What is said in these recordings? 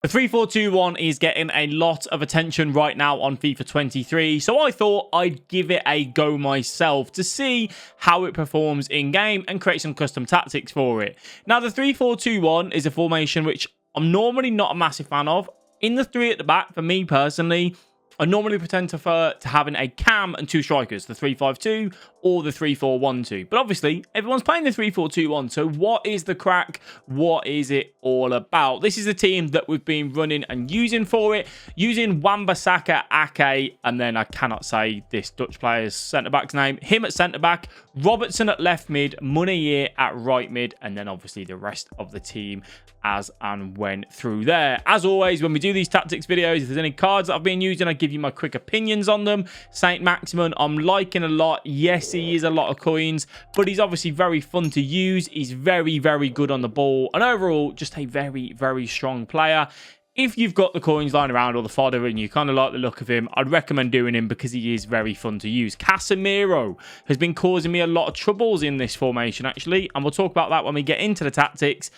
The 3-4-2-1 is getting a lot of attention right now on FIFA 23, so I thought I'd give it a go myself to see how it performs in-game and create some custom tactics for it. Now, the 3-4-2-1 is a formation which I'm normally not a massive fan of. In the three at the back, for me personally, I normally pretend to prefer to having a cam and two strikers, the 3-5-2 or the 3-4-1-2. But obviously, everyone's playing the 3-4-2-1. So what is the crack? What is it all about? This is the team that we've been running and using for it. Using Wan-Bissaka, Ake, and then I cannot say this Dutch player's centre-back's name. Him at centre-back, Robertson at left mid, Munir at right mid, and then obviously the rest of the team as and when through there. As always, when we do these tactics videos, if there's any cards that I've been using, I give you my quick opinions on them. Saint Maximin, I'm liking a lot. Yes, he is a lot of coins, but he's obviously very fun to use. He's very, very good on the ball, and overall, just a very, very strong player. If you've got the coins lying around or the fodder and you kind of like the look of him, I'd recommend doing him because he is very fun to use. Casemiro has been causing me a lot of troubles in this formation, actually, and we'll talk about that when we get into the tactics.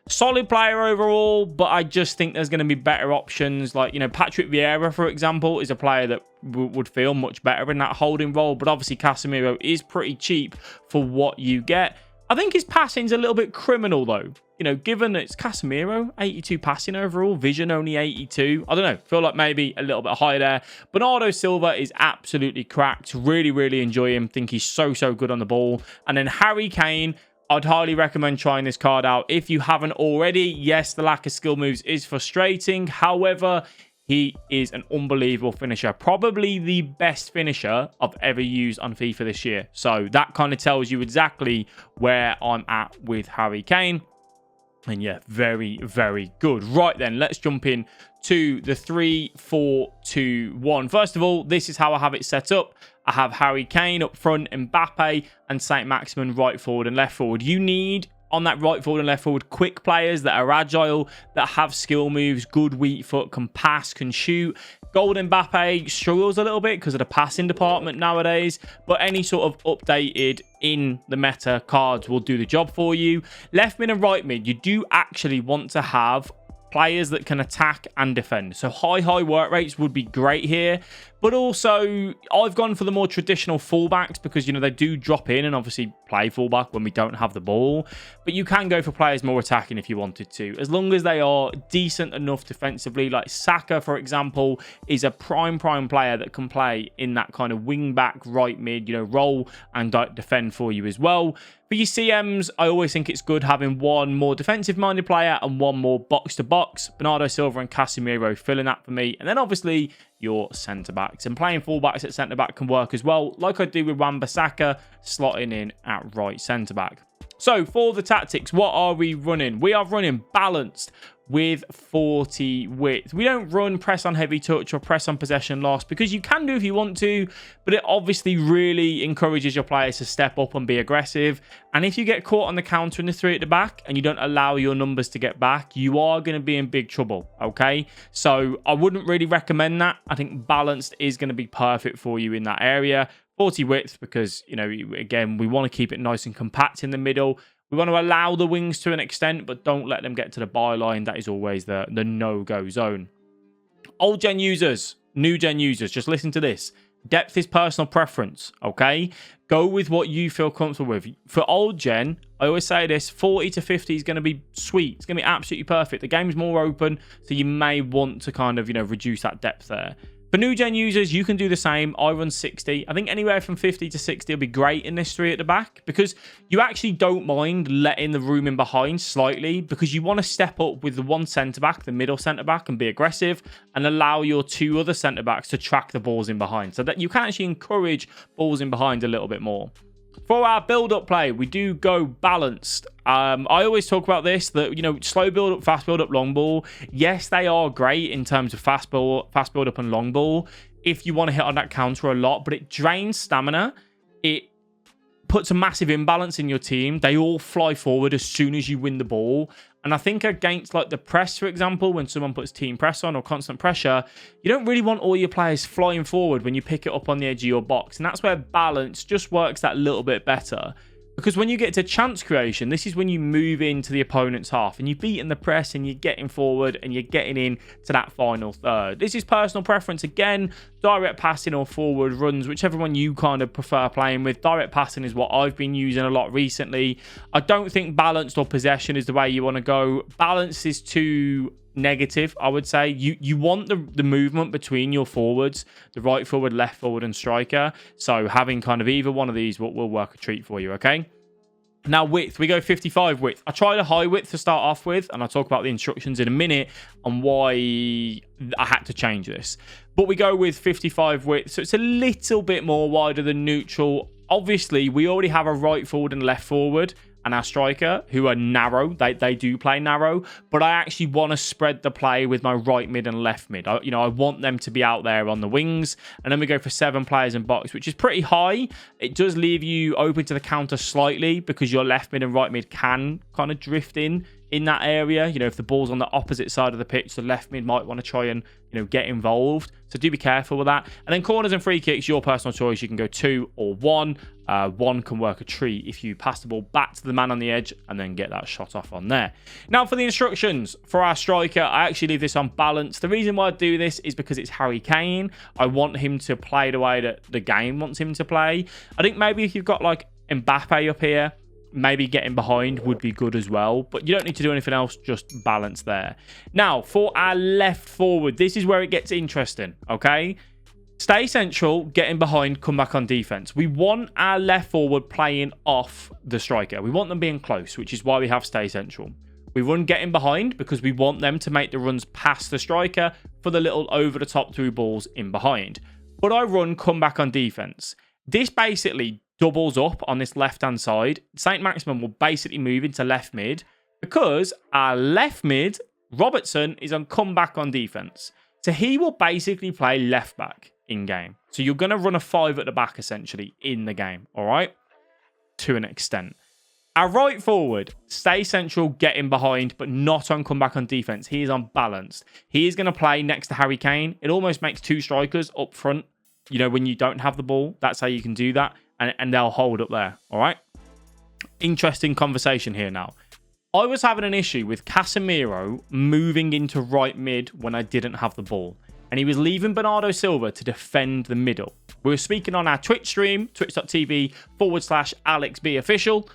Solid player overall, but I just think there's going to be better options. Like, you know, Patrick Vieira, for example, is a player that would feel much better in that holding role. But obviously, Casemiro is pretty cheap for what you get. I think his passing's a little bit criminal, though. You know, given it's Casemiro, 82 passing overall, vision only 82. I don't know, feel like maybe a little bit higher there. Bernardo Silva is absolutely cracked. Really, really enjoy him. Think he's so, so good on the ball. And then Harry Kane, I'd highly recommend trying this card out if you haven't already. Yes, the lack of skill moves is frustrating. However, he is an unbelievable finisher. Probably the best finisher I've ever used on FIFA this year. So that kind of tells you exactly where I'm at with Harry Kane. And yeah, very, very good. Right then, let's jump in to the 3-4-2-1. First of all, this is how I have it set up. I have Harry Kane up front, Mbappe, and Saint Maximin right forward and left forward. You need, on that right forward and left forward, quick players that are agile, that have skill moves, good weak foot, can pass, can shoot. Gold Mbappe struggles a little bit because of the passing department nowadays, but any sort of updated in the meta cards will do the job for you. Left mid and right mid, you do actually want to have players that can attack and defend. So high work rates would be great here. But also, I've gone for the more traditional fullbacks because, you know, they do drop in and obviously play fullback when we don't have the ball. But you can go for players more attacking if you wanted to, as long as they are decent enough defensively. Like Saka, for example, is a prime player that can play in that kind of wing back, right mid, you know, role and defend for you as well. For your CMs, I always think it's good having one more defensive-minded player and one more box-to-box. Bernardo Silva and Casemiro filling that for me. And then obviously your centre-backs. And playing full-backs at centre-back can work as well, like I do with Wan-Bissaka, slotting in at right centre-back. So for the tactics, what are we running? We are running balanced with 40 width. We don't run press on heavy touch or press on possession loss because you can do if you want to, but it obviously really encourages your players to step up and be aggressive. And if you get caught on the counter in the three at the back and you don't allow your numbers to get back, you are going to be in big trouble, okay? So I wouldn't really recommend that. I think balanced is going to be perfect for you in that area. 40 width because, you know, again, we want to keep it nice and compact in the middle. We want to allow the wings to an extent, but don't let them get to the byline. That is always the no-go zone. Old gen users, new gen users, just listen to this. Depth is personal preference, okay? Go with what you feel comfortable with. For old gen, I always say this, 40 to 50 is going to be sweet. It's going to be absolutely perfect. The game's more open, so you may want to kind of, you know, reduce that depth there. For new gen users, you can do the same. I run 60. I think anywhere from 50 to 60 will be great in this three at the back because you actually don't mind letting the room in behind slightly because you want to step up with the one centre-back, the middle centre-back, and be aggressive and allow your two other centre-backs to track the balls in behind so that you can actually encourage balls in behind a little bit more. For our build-up play, we do go balanced. I always talk about this, that, you know, slow build-up, fast build-up, long ball. Yes, they are great in terms of fast build-up and long ball if you want to hit on that counter a lot, but it drains stamina. It puts a massive imbalance in your team. They all fly forward as soon as you win the ball. And I think against like the press, for example, when someone puts team press on or constant pressure, you don't really want all your players flying forward when you pick it up on the edge of your box. And that's where balance just works that little bit better. Because when you get to chance creation, this is when you move into the opponent's half and you're beating the press and you're getting forward and you're getting in to that final third. This is personal preference. Again, direct passing or forward runs, whichever one you kind of prefer playing with. Direct passing is what I've been using a lot recently. I don't think balanced or possession is the way you want to go. Balance is too negative, I would say. You want the movement between your forwards, the right forward, left forward, and striker. So having kind of either one of these will work a treat for you, okay? Now, width, we go 55 width. I tried a high width to start off with, and I'll talk about the instructions in a minute on why I had to change this. But we go with 55 width, so it's a little bit more wider than neutral. Obviously, we already have a right forward and left forward, and our striker, who are narrow. They do play narrow, but I actually want to spread the play with my right mid and left mid. I want them to be out there on the wings. And then we go for 7 players in box, which is pretty high. It does leave you open to the counter slightly because your left mid and right mid can kind of drift in that area. If the ball's on the opposite side of the pitch, the left mid might want to try and get involved. So do be careful with that. And then corners and free kicks, your personal choice. You can go 2 or 1. 1 can work a treat if you pass the ball back to the man on the edge and then get that shot off on there. Now for the instructions for our striker, I actually leave this on balance. The reason why I do this is because it's Harry Kane. I want him to play the way that the game wants him to play. I think maybe if you've got like Mbappe up here, maybe getting behind would be good as well, but you don't need to do anything else, just balance there. Now for our left forward, this is where it gets interesting, okay? Stay central, getting behind, come back on defense. We want our left forward playing off the striker. We want them being close, which is why we have stay central. We run getting behind because we want them to make the runs past the striker for the little over the top through balls in behind. But I run come back on defense. This basically doubles up on this left-hand side. St. Maximin will basically move into left mid because our left mid, Robertson, is on comeback on defense. So he will basically play left back in game. So you're going to run a 5 at the back essentially in the game, all right? To an extent. Our right forward, stay central, getting behind, but not on comeback on defense. He is unbalanced. He is going to play next to Harry Kane. It almost makes 2 strikers up front. When you don't have the ball, that's how you can do that. And they'll hold up there, all right? Interesting conversation here now. I was having an issue with Casemiro moving into right mid when I didn't have the ball. And he was leaving Bernardo Silva to defend the middle. We were speaking on our Twitch stream, twitch.tv/AlexBee official.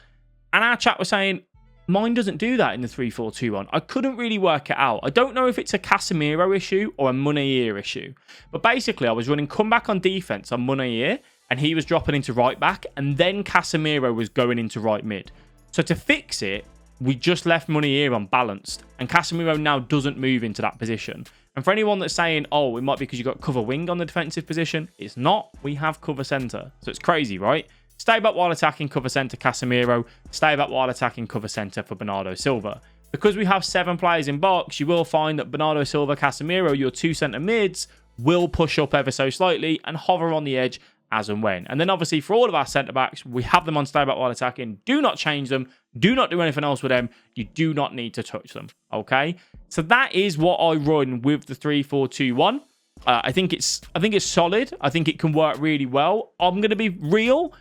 And our chat was saying, mine doesn't do that in the 3-4-2-1. I couldn't really work it out. I don't know if it's a Casemiro issue or a Munayer issue. But basically, I was running comeback on defense on Munayer, and he was dropping into right back, and then Casemiro was going into right mid. So to fix it, we just left Munayer unbalanced, and Casemiro now doesn't move into that position. And for anyone that's saying, oh, it might be because you got cover wing on the defensive position, it's not. We have cover centre. So it's crazy, right? Stay back while attacking, cover centre Casemiro. Stay back while attacking, cover centre for Bernardo Silva. Because we have 7 players in box, you will find that Bernardo Silva, Casemiro, your 2 centre mids, will push up ever so slightly and hover on the edge as and when. And then obviously for all of our centre backs, we have them on stay back while attacking. Do not change them. Do not do anything else with them. You do not need to touch them. Okay. So that is what I run with the 3-4-2-1. I think it's solid. I think it can work really well. I'm going to be real.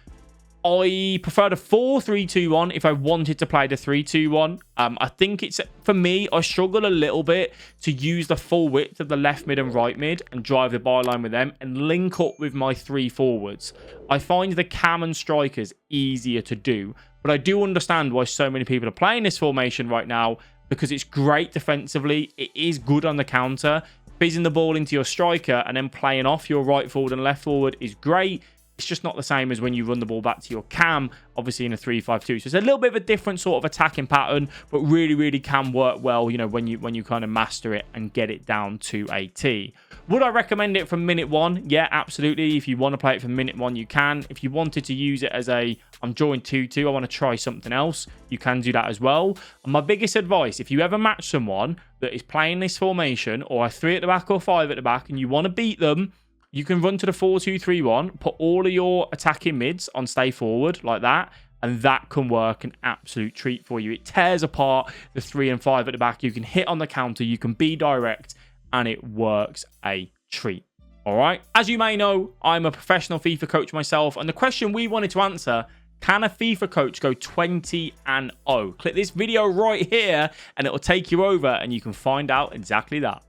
I prefer the 4-3-2-1 if I wanted to play the 3-2-1. I think it's, for me, I struggle a little bit to use the full width of the left mid and right mid and drive the byline with them and link up with my 3 forwards. I find the cam and strikers easier to do, but I do understand why so many people are playing this formation right now because it's great defensively. It is good on the counter. Fizzing the ball into your striker and then playing off your right forward and left forward is great. It's just not the same as when you run the ball back to your cam, obviously in a 3-5-2. So it's a little bit of a different sort of attacking pattern, but really, really can work well, when you kind of master it and get it down to a T. Would I recommend it from minute 1? Yeah, absolutely. If you want to play it from minute 1, you can. If you wanted to use it as I'm drawing 2-2, I want to try something else, you can do that as well. And my biggest advice, if you ever match someone that is playing this formation or a 3 at the back or 5 at the back and you want to beat them, you can run to the 4-2-3-1, put all of your attacking mids on stay forward like that, and that can work an absolute treat for you. It tears apart the 3 and 5 at the back. You can hit on the counter, you can be direct, and it works a treat. All right? As you may know, I'm a professional FIFA coach myself, and the question we wanted to answer Can a FIFA coach go 20-0? Click this video right here and it will take you over and you can find out exactly that.